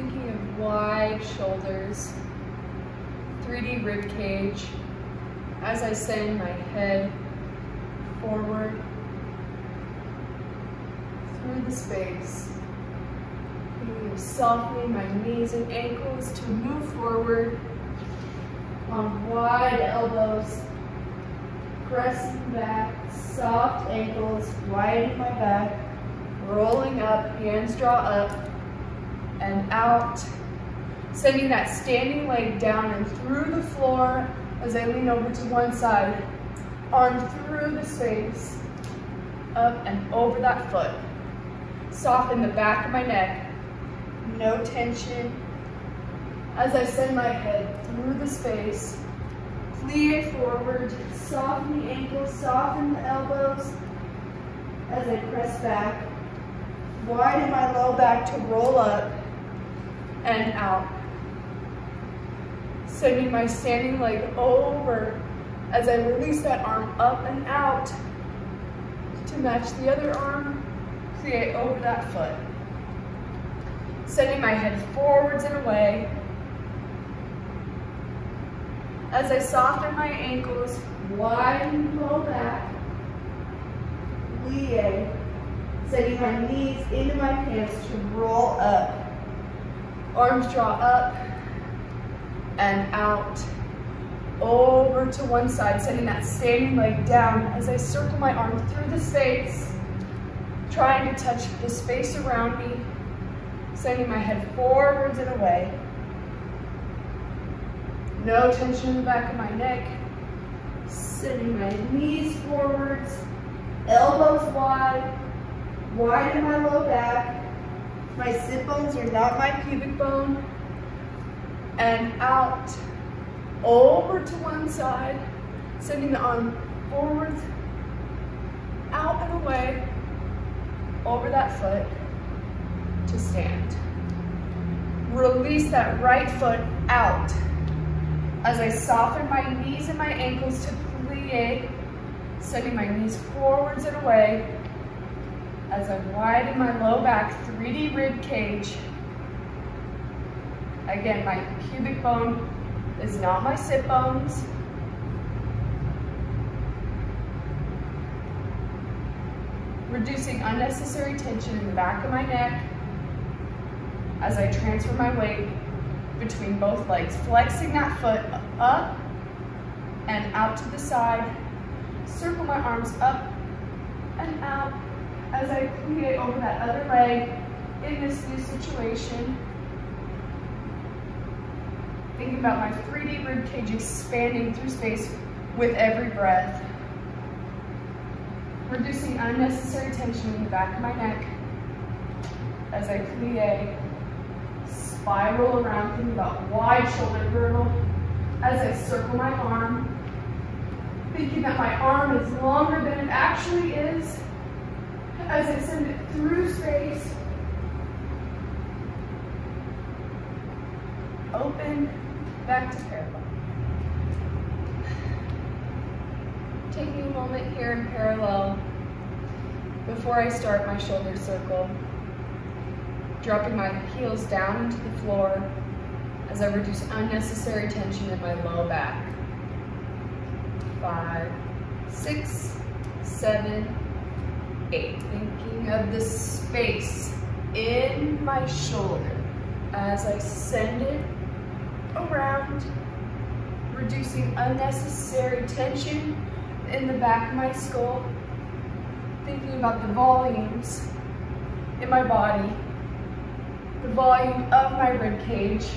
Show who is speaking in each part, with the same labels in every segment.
Speaker 1: Thinking of wide shoulders, 3D rib cage, as I send my head forward through the space. Softening my knees and ankles to move forward on wide elbows, pressing back, soft ankles, widening my back, rolling up, hands draw up and out, sending that standing leg down and through the floor as I lean over to one side, arm through the space, up and over that foot. Soften the back of my neck. No tension as I send my head through the space. Plie forward, soften the ankles, soften the elbows as I press back. Widen my low back to roll up and out. Sending my standing leg over as I release that arm up and out to match the other arm, plie over that foot. Sending my head forwards and away. As I soften my ankles, widen low back, plie. Sending my knees into my pants to roll up. Arms draw up and out. Over to one side, sending that standing leg down as I circle my arm through the space, trying to touch the space around me. Sending my head forwards and away. No tension in the back of my neck. Sending my knees forwards, elbows wide, widen my low back. My sit bones are not my pubic bone. And out, over to one side, sending the arm forwards, out and away, over that foot. To stand. Release that right foot out as I soften my knees and my ankles to plie, sending my knees forwards and away as I widen my low back, 3D rib cage. Again, my pubic bone is not my sit bones. Reducing unnecessary tension in the back of my neck as I transfer my weight between both legs, flexing that foot up and out to the side. Circle my arms up and out as I plie over that other leg in this new situation. Thinking about my 3D rib cage expanding through space with every breath. Reducing unnecessary tension in the back of my neck as I plie. Spiral around, thinking about wide shoulder girdle as I circle my arm, thinking that my arm is longer than it actually is as I send it through space. Open, back to parallel. Taking a moment here in parallel before I start my shoulder circle. Dropping my heels down into the floor as I reduce unnecessary tension in my low back. 5, 6, 7, 8. Thinking of the space in my shoulder as I send it around, reducing unnecessary tension in the back of my skull. Thinking about the volumes in my body. The volume of my rib cage,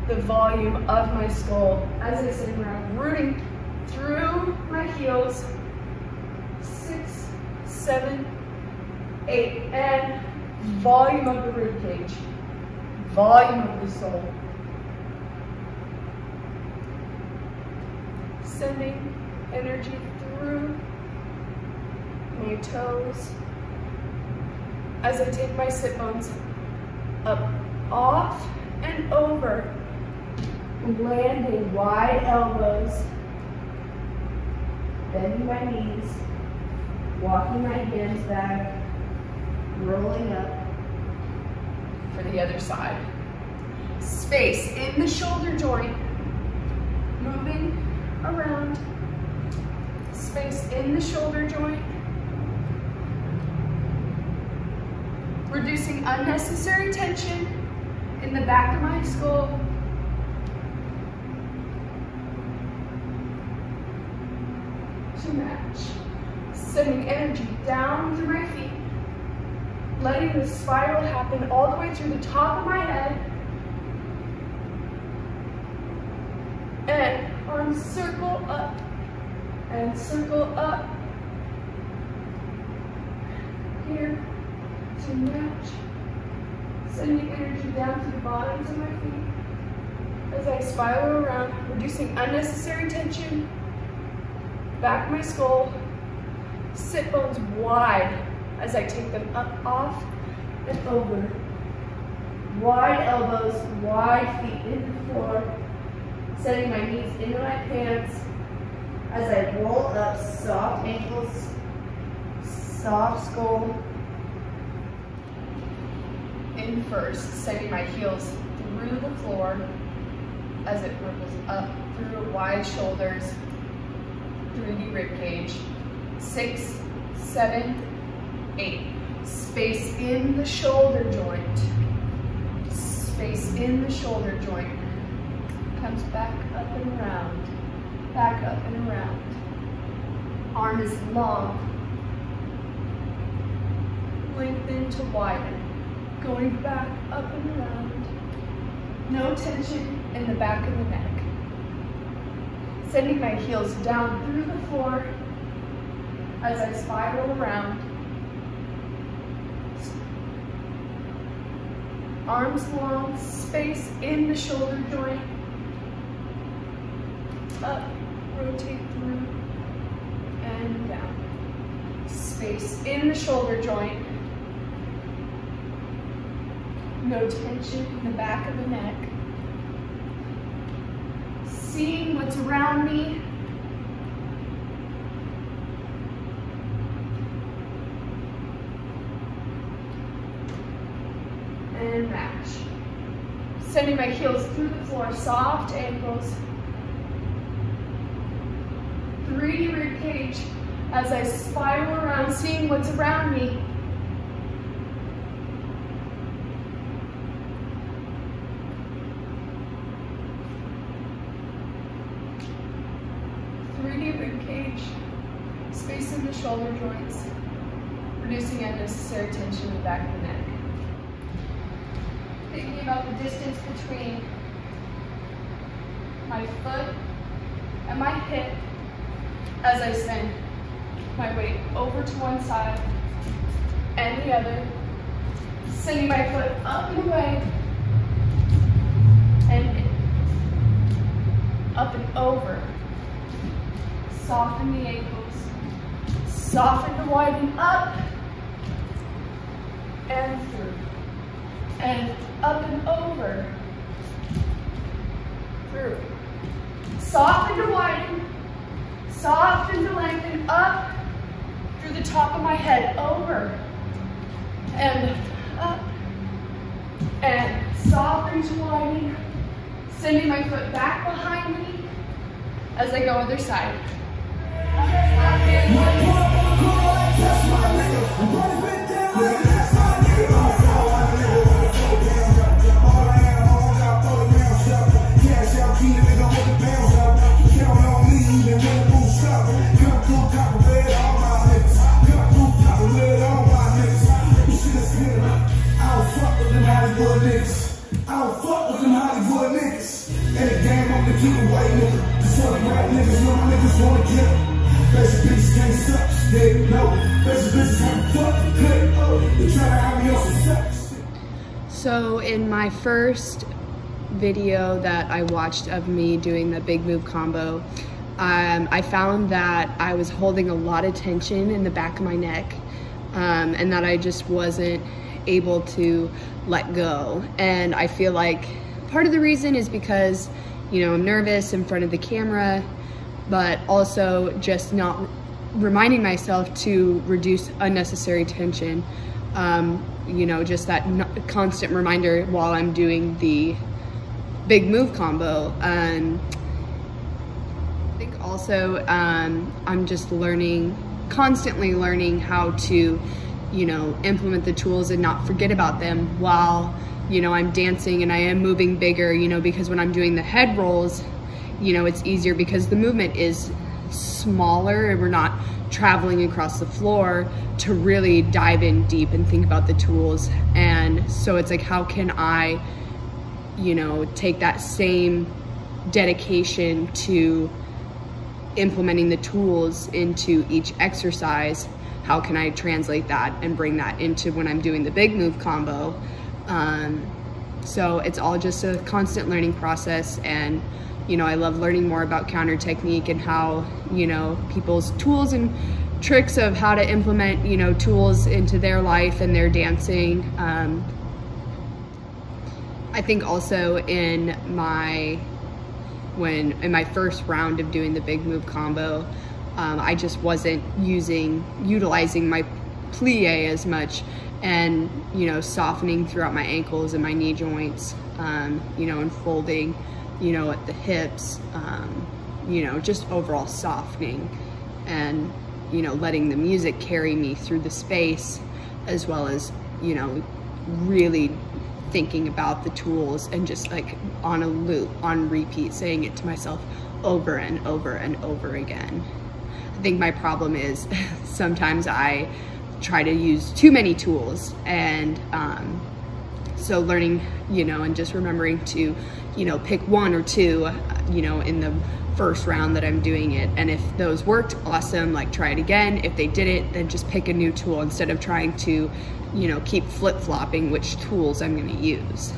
Speaker 1: the volume of my skull as I send around, rooting through my heels. 6, 7, 8, and volume of the rib cage, volume of the soul. Sending energy through my toes as I take my sit bones up, off, and over, landing wide elbows, bending my knees, walking my hands back, rolling up for the other side. Space in the shoulder joint, moving around. Space in the shoulder joint. Reducing unnecessary tension in the back of my skull. To match. Sending energy down through my feet. Letting the spiral happen all the way through the top of my head. And arms circle up and circle up. Here to match. Sending energy down to the bottoms of my feet as I spiral around, reducing unnecessary tension. Back of my skull. Sit bones wide as I take them up, off, and over. Wide elbows, wide feet into the floor. Setting my knees into my pants as I roll up, soft ankles, soft skull. In first, sending my heels through the floor as it ripples up through wide shoulders, through the rib cage. 6, 7, 8. Space in the shoulder joint. Space in the shoulder joint. Comes back up and around. Back up and around. Arm is long. Lengthen to widen. Going back up and around. No tension in the back of the neck. Sending my heels down through the floor as I spiral around. Arms long, space in the shoulder joint. Up, rotate through, and down. Space in the shoulder joint. No tension in the back of the neck. Seeing what's around me. And match. Sending my heels through the floor, soft ankles. 3D rib cage as I spiral around, seeing what's around me. Rib cage, space in the shoulder joints, reducing unnecessary tension in the back of the neck. Thinking about the distance between my foot and my hip as I send my weight over to one side and the other, sending my foot up and away and in, up and over. Soften the ankles, soften to widen up and through, and up and over, through. Soften to widen, soften to lengthen, up through the top of my head, over, and up, and soften to widen, sending my foot back behind me as I go other side. So in my first video that I watched of me doing the big move combo, I found that I was holding a lot of tension in the back of my neck, and that I just wasn't able to let go. And I feel like part of the reason is because, you know, I'm nervous in front of the camera, but also just not reminding myself to reduce unnecessary tension. You know, just that constant reminder while I'm doing the
Speaker 2: big move combo. I think also I'm just constantly learning how to, you know, implement the tools and not forget about them while, you know, I'm dancing and I am moving bigger, you know, because when I'm doing the head rolls, you know, it's easier because the movement is smaller and we're not traveling across the floor to really dive in deep and think about the tools. And so it's like, how can I, you know, take that same dedication to implementing the tools into each exercise? How can I translate that and bring that into when I'm doing the big move combo? So it's all just a constant learning process, and you know, I love learning more about counter technique and how, you know, people's tools and tricks of how to implement, you know, tools into their life and their dancing. I think also in my first round of doing the big move combo, I just wasn't utilizing my plie as much, and, you know, softening throughout my ankles and my knee joints, you know, and folding, you know, at the hips, you know, just overall softening and, you know, letting the music carry me through the space, as well as, you know, really thinking about the tools and just like on a loop, on repeat, saying it to myself over and over and over again. I think my problem is sometimes I try to use too many tools, and so learning, you know, and just remembering to, you know, pick one or two, you know, in the first round that I'm doing it, and if those worked, awesome, like try it again. If they didn't, then just pick a new tool instead of trying to, you know, keep flip-flopping which tools I'm going to use.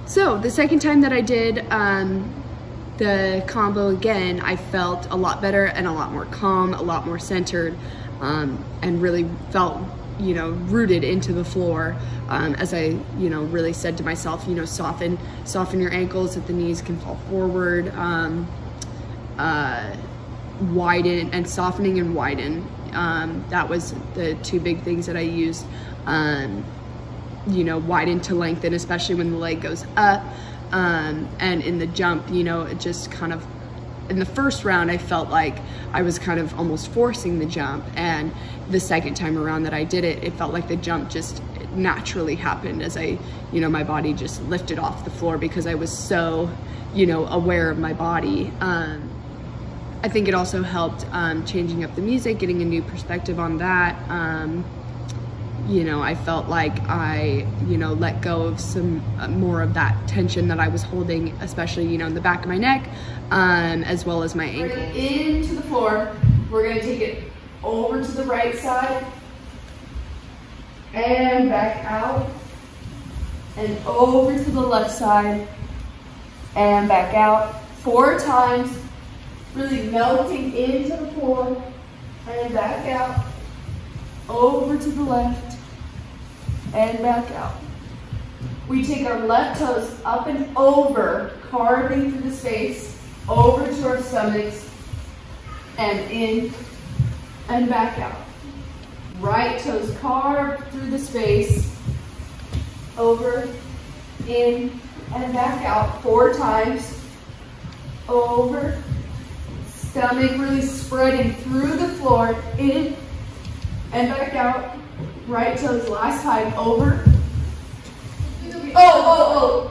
Speaker 2: So the second time that I did the combo again, I felt a lot better and a lot more calm, a lot more centered, and really felt, you know, rooted into the floor, as I, you know, really said to myself, you know, soften your ankles, that the knees can fall forward, widen, and softening and widen. That was the two big things that I used. You know, widen to lengthen, especially when the leg goes up, and in the jump, you know, it just kind of, in the first round I felt like I was kind of almost forcing the jump, and the second time around that I did it, it felt like the jump just naturally happened as I, you know, my body just lifted off the floor because I was so, you know, aware of my body. I think it also helped changing up the music, getting a new perspective on that. You know, I felt like I, you know, let go of some more of that tension that I was holding, especially, you know, in the back of my neck, as well as my ankles.
Speaker 1: Into the floor. We're going to take it over to the right side and back out, and over to the left side and back out 4 times, really melting into the floor and back out, over to the left and back out. We take our left toes up and over, carving through the space, over to our stomachs, and in and back out. Right toes carved through the space, over, in, and back out 4 times, over, stomach really spreading through the floor, in, and back out. Right toes last time, over.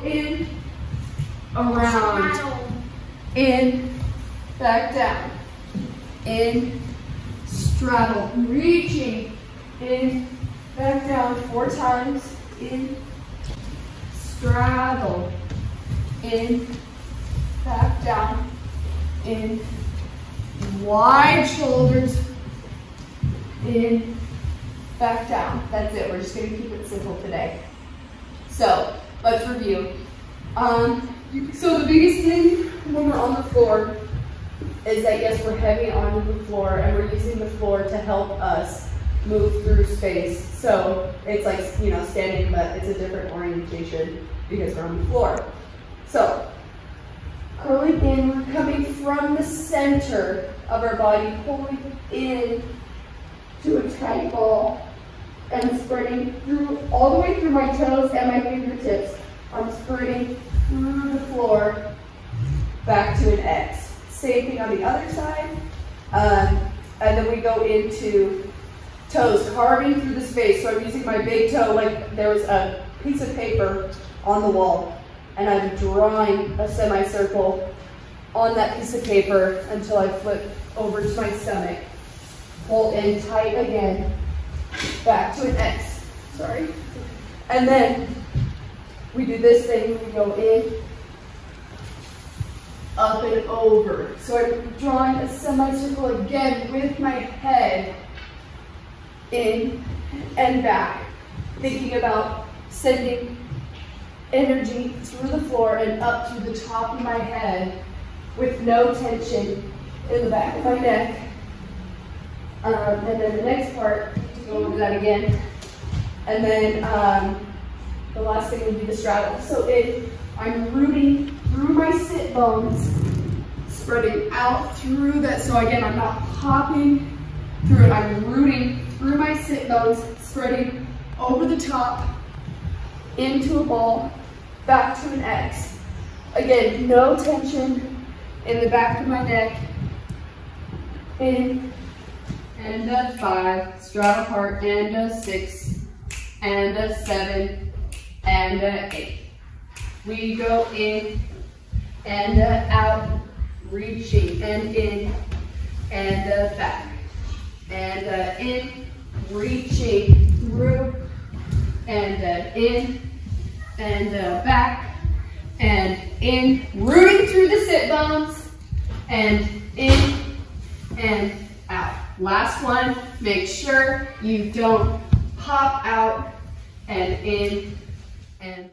Speaker 1: In, around, in, back down, in, straddle, reaching, in, back down 4 times, in, straddle, in, back down, in, wide shoulders, in, back down. That's it. We're just going to keep it simple today. So let's review. So the biggest thing when we're on the floor is that yes, we're heavy onto the floor and we're using the floor to help us move through space. So it's like, you know, standing, but it's a different orientation because we're on the floor. So curling in, we're coming from the center of our body, pulling in to a tight ball and spreading through all the way through my toes and my fingertips. I'm spreading through the floor back to an X. Same thing on the other side. And then we go into toes, carving through the space. So I'm using my big toe like there was a piece of paper on the wall. And I'm drawing a semicircle on that piece of paper until I flip over to my stomach. Pull in tight again, back to an X, sorry. And then we do this thing, we go in, up and over. So I'm drawing a semicircle again with my head in and back, thinking about sending energy through the floor and up through the top of my head with no tension in the back of my neck. And then the next part, go over that again. And then the last thing would be the straddle. So I'm rooting through my sit bones, spreading out through that. So again, I'm not hopping through it. I'm rooting through my sit bones, spreading over the top, into a ball, back to an X. Again, no tension in the back of my neck. In and a 5, straddle part, and a 6, and a 7, and a 8. We go in and out, reaching, and in, and back, and in, reaching through, and in, and back, and in, rooting through the sit bones, and in, and out. Last one, make sure you don't pop out and in and